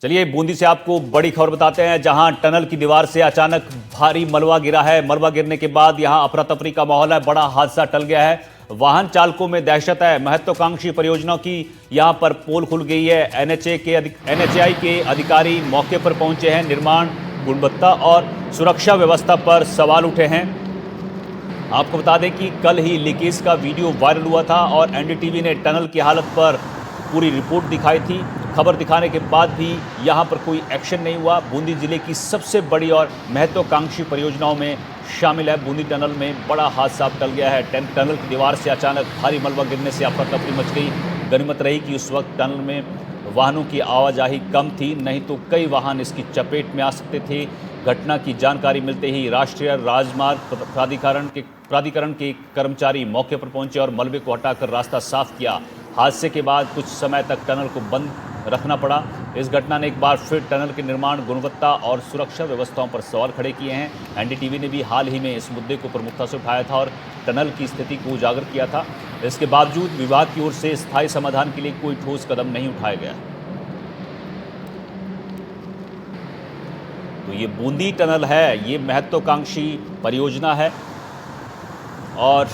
चलिए बूंदी से आपको बड़ी खबर बताते हैं, जहां टनल की दीवार से अचानक भारी मलबा गिरा है। मलबा गिरने के बाद यहां अफरा तफरी का माहौल है, बड़ा हादसा टल गया है। वाहन चालकों में दहशत है। महत्वाकांक्षी परियोजना की यहां पर पोल खुल गई है। एनएचएआई के अधिकारी मौके पर पहुंचे हैं। निर्माण गुणवत्ता और सुरक्षा व्यवस्था पर सवाल उठे हैं। आपको बता दें कि कल ही लीकेज का वीडियो वायरल हुआ था और एनडीटीवी ने टनल की हालत पर पूरी रिपोर्ट दिखाई थी। खबर दिखाने के बाद भी यहां पर कोई एक्शन नहीं हुआ। बूंदी जिले की सबसे बड़ी और महत्वाकांक्षी परियोजनाओं में शामिल है। बूंदी टनल में बड़ा हादसा टल गया है। टनल की दीवार से अचानक भारी मलबा गिरने से अफरा तफरी मच गई। गनीमत रही कि उस वक्त टनल में वाहनों की आवाजाही कम थी, नहीं तो कई वाहन इसकी चपेट में आ सकते थे। घटना की जानकारी मिलते ही राष्ट्रीय राजमार्ग प्राधिकरण के कर्मचारी मौके पर पहुंचे और मलबे को हटाकर रास्ता साफ किया। हादसे के बाद कुछ समय तक टनल को बंद रखना पड़ा। इस घटना ने एक बार फिर टनल के निर्माण गुणवत्ता और सुरक्षा व्यवस्थाओं पर सवाल खड़े किए हैं। एनडीटीवी ने भी हाल ही में इस मुद्दे को प्रमुखता से उठाया था और टनल की स्थिति को उजागर किया था। इसके बावजूद विभाग की ओर से स्थायी समाधान के लिए कोई ठोस कदम नहीं उठाया गया। तो ये बूंदी टनल है, ये महत्वाकांक्षी परियोजना है और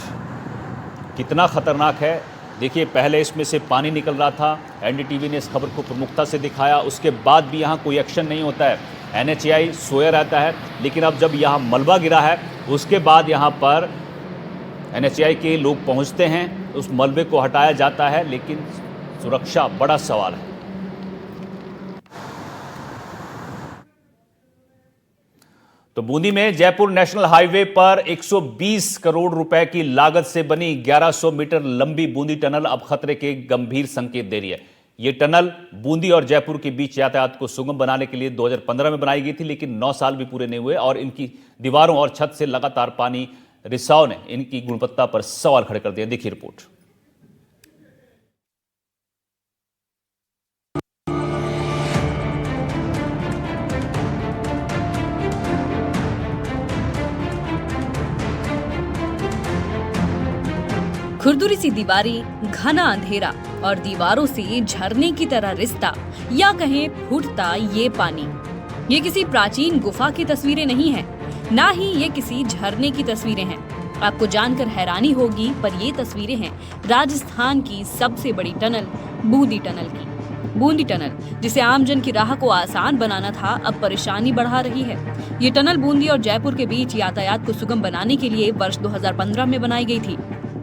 कितना खतरनाक है देखिए। पहले इसमें से पानी निकल रहा था, एनडीटीवी ने इस खबर को प्रमुखता से दिखाया, उसके बाद भी यहाँ कोई एक्शन नहीं होता है। एनएचएआई सोया रहता है, लेकिन अब जब यहाँ मलबा गिरा है उसके बाद यहाँ पर एनएचएआई के लोग पहुँचते हैं, उस मलबे को हटाया जाता है, लेकिन सुरक्षा बड़ा सवाल है। तो बूंदी में जयपुर नेशनल हाईवे पर 120 करोड़ रुपए की लागत से बनी 1100 मीटर लंबी बूंदी टनल अब खतरे के गंभीर संकेत दे रही है। यह टनल बूंदी और जयपुर के बीच यातायात को सुगम बनाने के लिए 2015 में बनाई गई थी, लेकिन 9 साल भी पूरे नहीं हुए और इनकी दीवारों और छत से लगातार पानी रिसाव ने इनकी गुणवत्ता पर सवाल खड़े कर दिए। देखिए रिपोर्ट। खुरदुरी सी दीवारें, घना अंधेरा और दीवारों से झरने की तरह रिसता या कहें फूटता ये पानी, ये किसी प्राचीन गुफा की तस्वीरें नहीं हैं, ना ही ये किसी झरने की तस्वीरें हैं। आपको जानकर हैरानी होगी, पर ये तस्वीरें हैं राजस्थान की सबसे बड़ी टनल बूंदी टनल की। बूंदी टनल, जिसे आमजन की राह को आसान बनाना था, अब परेशानी बढ़ा रही है। ये टनल बूंदी और जयपुर के बीच यातायात को सुगम बनाने के लिए वर्ष 2015 में बनाई गई थी,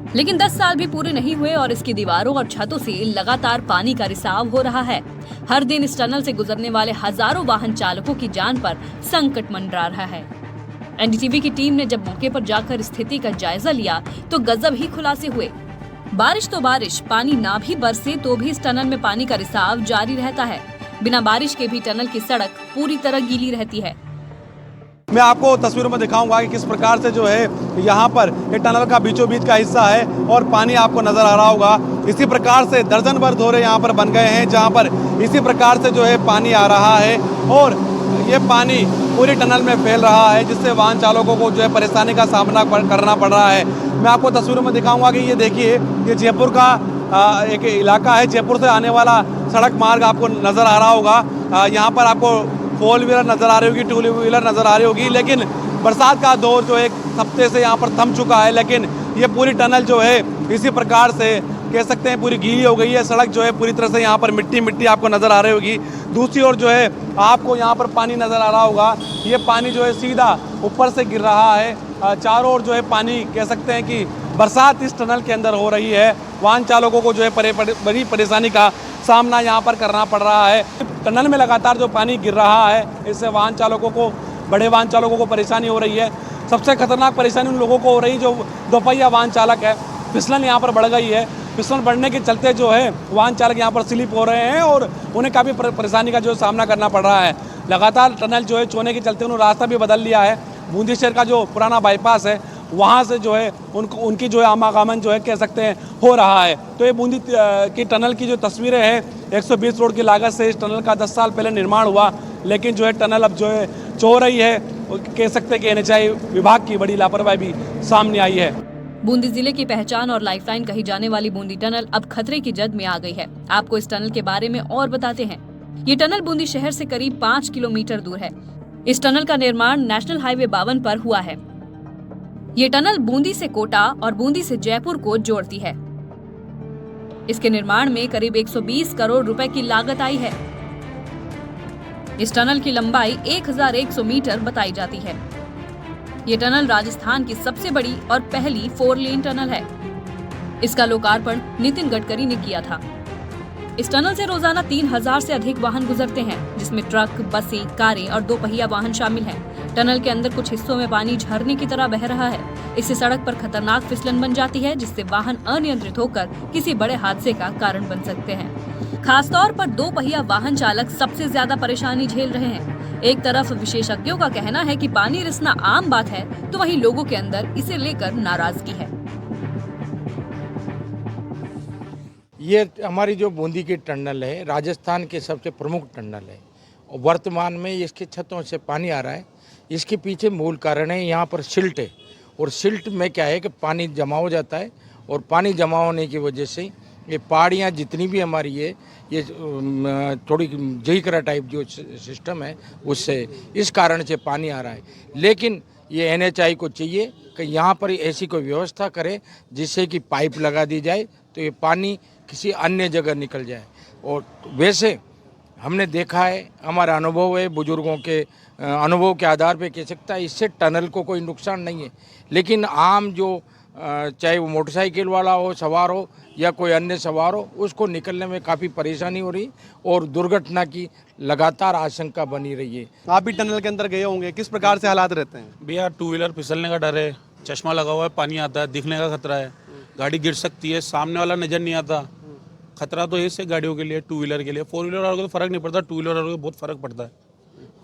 लेकिन 10 साल भी पूरे नहीं हुए और इसकी दीवारों और छतों से लगातार पानी का रिसाव हो रहा है। हर दिन इस टनल से गुजरने वाले हजारों वाहन चालकों की जान पर संकट मंडरा रहा है। एनडीटीवी की टीम ने जब मौके पर जाकर स्थिति का जायजा लिया तो गजब ही खुलासे हुए। बारिश तो बारिश, पानी ना भी बरसे तो भी इस टनल में पानी का रिसाव जारी रहता है। बिना बारिश के भी टनल की सड़क पूरी तरह गीली रहती है। मैं आपको तस्वीरों में दिखाऊंगा कि किस प्रकार से जो है यहाँ पर ये टनल का बीचों बीच का हिस्सा है और पानी आपको नजर आ रहा होगा। इसी प्रकार से दर्जन भर दौरे यहाँ पर बन गए हैं, जहाँ पर इसी प्रकार से जो है पानी आ रहा है और ये पानी पूरी टनल में फैल रहा है, जिससे वाहन चालकों को जो है परेशानी का सामना करना पड़ रहा है। मैं आपको तस्वीरों में दिखाऊंगा कि ये देखिए, ये जयपुर का एक इलाका है। जयपुर से आने वाला सड़क मार्ग आपको नजर आ रहा होगा। यहाँ पर आपको 4 व्हीलर नजर आ रही होगी, 2 व्हीलर नजर आ रही होगी, लेकिन बरसात का दौर जो एक हफ्ते से यहाँ पर थम चुका है, लेकिन ये पूरी टनल जो है इसी प्रकार से कह सकते हैं पूरी गीली हो गई है। सड़क जो है पूरी तरह से यहाँ पर मिट्टी आपको नजर आ रही होगी। दूसरी ओर जो है आपको यहाँ पर पानी नजर आ रहा होगा। ये पानी जो है सीधा ऊपर से गिर रहा है। चारों ओर जो है पानी, कह सकते हैं कि बरसात इस टनल के अंदर हो रही है। वाहन चालकों को जो है बड़ी परेशानी का सामना यहाँ पर करना पड़ रहा है। टनल में लगातार जो पानी गिर रहा है, इससे वाहन चालकों को, बड़े वाहन चालकों को परेशानी हो रही है। सबसे खतरनाक परेशानी उन लोगों को हो रही है जो दोपहिया वाहन चालक है। फिसलन यहाँ पर बढ़ गई है। फिसलन बढ़ने के चलते जो है वाहन चालक यहाँ पर स्लिप हो रहे हैं और उन्हें काफ़ी परेशानी का जो सामना करना पड़ रहा है। लगातार टनल जो है चोने के चलते उन्होंने रास्ता भी बदल लिया है। बूंदी शहर का जो पुराना बाईपास है, वहाँ से जो है उनकी जो है आवागमन जो है कह सकते हैं हो रहा है। तो ये बूंदी की टनल की जो तस्वीरें हैं, 120 करोड़ की लागत से इस टनल का 10 साल पहले निर्माण हुआ, लेकिन जो है टनल अब जो है चो रही है। कह सकते हैं कि एनएचएआई विभाग की बड़ी लापरवाही भी सामने आई है। बूंदी जिले की पहचान और लाइफलाइन कही जाने वाली बूंदी टनल अब खतरे की जद में आ गई है। आपको इस टनल के बारे में और बताते हैं। ये टनल बूंदी शहर से करीब 5 किलोमीटर दूर है। इस टनल का निर्माण नेशनल हाईवे 52 पर हुआ है। ये टनल बूंदी से कोटा और बूंदी से जयपुर को जोड़ती है। इसके निर्माण में करीब 120 करोड़ रुपए की लागत आई है। इस टनल की लंबाई 1100 मीटर बताई जाती है। ये टनल राजस्थान की सबसे बड़ी और पहली 4 लेन टनल है। इसका लोकार्पण नितिन गडकरी ने किया था। इस टनल से रोजाना 3000 से अधिक वाहन गुजरते हैं, जिसमें ट्रक, बसें, कारें और 2 पहिया वाहन शामिल हैं। टनल के अंदर कुछ हिस्सों में पानी झरने की तरह बह रहा है। इससे सड़क पर खतरनाक फिसलन बन जाती है, जिससे वाहन अनियंत्रित होकर किसी बड़े हादसे का कारण बन सकते हैं। खासतौर पर 2 पहिया वाहन चालक सबसे ज्यादा परेशानी झेल रहे हैं। एक तरफ विशेषज्ञों का कहना है कि पानी रिसना आम बात है, तो वहीं लोगों के अंदर इसे लेकर नाराजगी है। ये हमारी जो बूंदी की टनल है, राजस्थान के सबसे प्रमुख टनल है और वर्तमान में इसके छतों से पानी आ रहा है। इसके पीछे मूल कारण है यहाँ पर सिल्ट है, और सिल्ट में क्या है कि पानी जमा हो जाता है, और पानी जमा होने की वजह से ये पहाड़ियाँ जितनी भी हमारी है, ये थोड़ी जहीकरा टाइप जो सिस्टम है, उससे इस कारण से पानी आ रहा है। लेकिन ये NHI को चाहिए कि यहाँ पर ऐसी कोई व्यवस्था करे जिससे कि पाइप लगा दी जाए, तो ये पानी किसी अन्य जगह निकल जाए। और वैसे हमने देखा है, हमारा अनुभव है, बुजुर्गों के अनुभव के आधार पे कह सकता है इससे टनल को कोई नुकसान नहीं है। लेकिन आम जो चाहे वो मोटरसाइकिल वाला हो, सवार हो, या कोई अन्य सवार हो, उसको निकलने में काफ़ी परेशानी हो रही और दुर्घटना की लगातार आशंका बनी रही है। आप भी टनल के अंदर गए होंगे, किस प्रकार से हालात रहते हैं? भैया 2 व्हीलर फिसलने का डर है, चश्मा लगा हुआ है, पानी आता है, दिखने का खतरा है, गाड़ी गिर सकती है, सामने वाला नजर नहीं आता। खतरा तो ऐसे गाड़ियों के लिए, 2 व्हीलर के लिए। 4 व्हीलर वालों को तो फर्क नहीं पड़ता, 2 व्हीलर वालों को बहुत फर्क पड़ता है।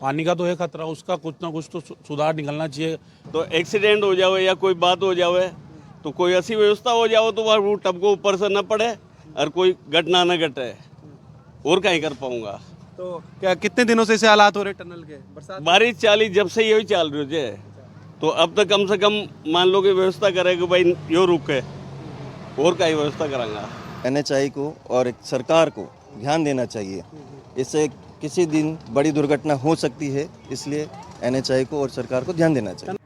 पानी का तो है खतरा, उसका कुछ ना कुछ तो सुधार निकलना चाहिए। तो एक्सीडेंट हो जावे या कोई बात हो जावे, तो कोई ऐसी व्यवस्था हो जाओ तो वह वो टब को ऊपर से न पड़े और कोई घटना न घटे, और क्या ही कर पाऊंगा। तो क्या कितने दिनों से ऐसे हालात हो रहे टनल के? बरसात बारिश चाली जब से यही चाल रही है, तो अब तक कम से कम मान लो कि व्यवस्था करे कि भाई यो रुके, और क्या ही व्यवस्था करांगा। NHI को और एक सरकार को ध्यान देना चाहिए। इससे किसी दिन बड़ी दुर्घटना हो सकती है, इसलिए NHI को और सरकार को ध्यान देना चाहिए।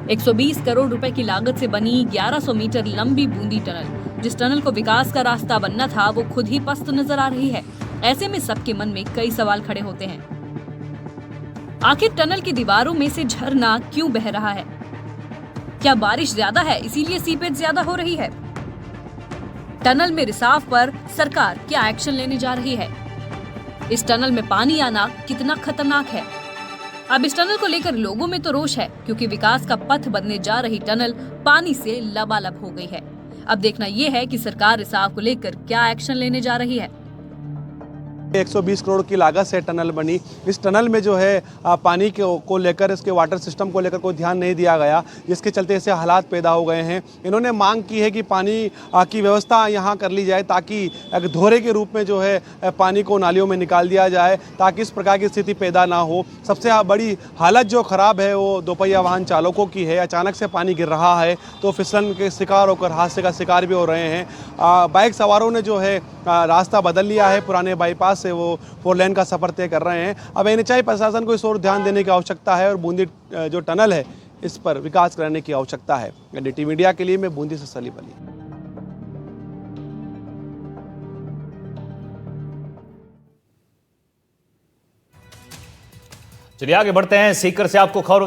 120 करोड़ रुपए की लागत से बनी 1100 मीटर लंबी बूंदी टनल, जिस टनल को विकास का रास्ता बनना था, वो खुद ही पस्त नजर आ रही है। ऐसे में सबके मन में कई सवाल खड़े होते हैं। आखिर टनल की दीवारों में से झरना क्यों बह रहा है? क्या बारिश ज्यादा है इसीलिए सीपेज ज्यादा हो रही है? टनल में रिसाव पर सरकार क्या एक्शन लेने जा रही है? इस टनल में पानी आना कितना खतरनाक है? अब इस टनल को लेकर लोगों में तो रोष है, क्योंकि विकास का पथ बनने जा रही टनल पानी से लबालब हो गई है। अब देखना ये है कि सरकार रिसाव को लेकर क्या एक्शन लेने जा रही है। 120 करोड़ की लागत से टनल बनी। इस टनल में जो है पानी को लेकर, इसके वाटर सिस्टम को लेकर कोई ध्यान नहीं दिया गया, जिसके चलते ऐसे हालात पैदा हो गए हैं। इन्होंने मांग की है कि पानी की व्यवस्था यहाँ कर ली जाए, ताकि एक धोरे के रूप में जो है पानी को नालियों में निकाल दिया जाए, ताकि इस प्रकार की स्थिति पैदा ना हो। सबसे बड़ी हालत जो ख़राब है वो 2 पहिया वाहन चालकों की है। अचानक से पानी गिर रहा है तो फिसलन के शिकार होकर हादसे का शिकार भी हो रहे हैं। बाइक सवारों ने जो है रास्ता बदल लिया है, पुराने बाईपास से वो 4 लेन का सफ़र तय कर रहे हैं। अब NHI प्रशासन को इस ओर ध्यान देने की आवश्यकता है और बूंदी जो टनल है इस पर विकास करने की आवश्यकता है। NDTV मीडिया के लिए मैं बूंदी से सलीम अली। चलिए आगे बढ़ते हैं। सीकर से आपको खबर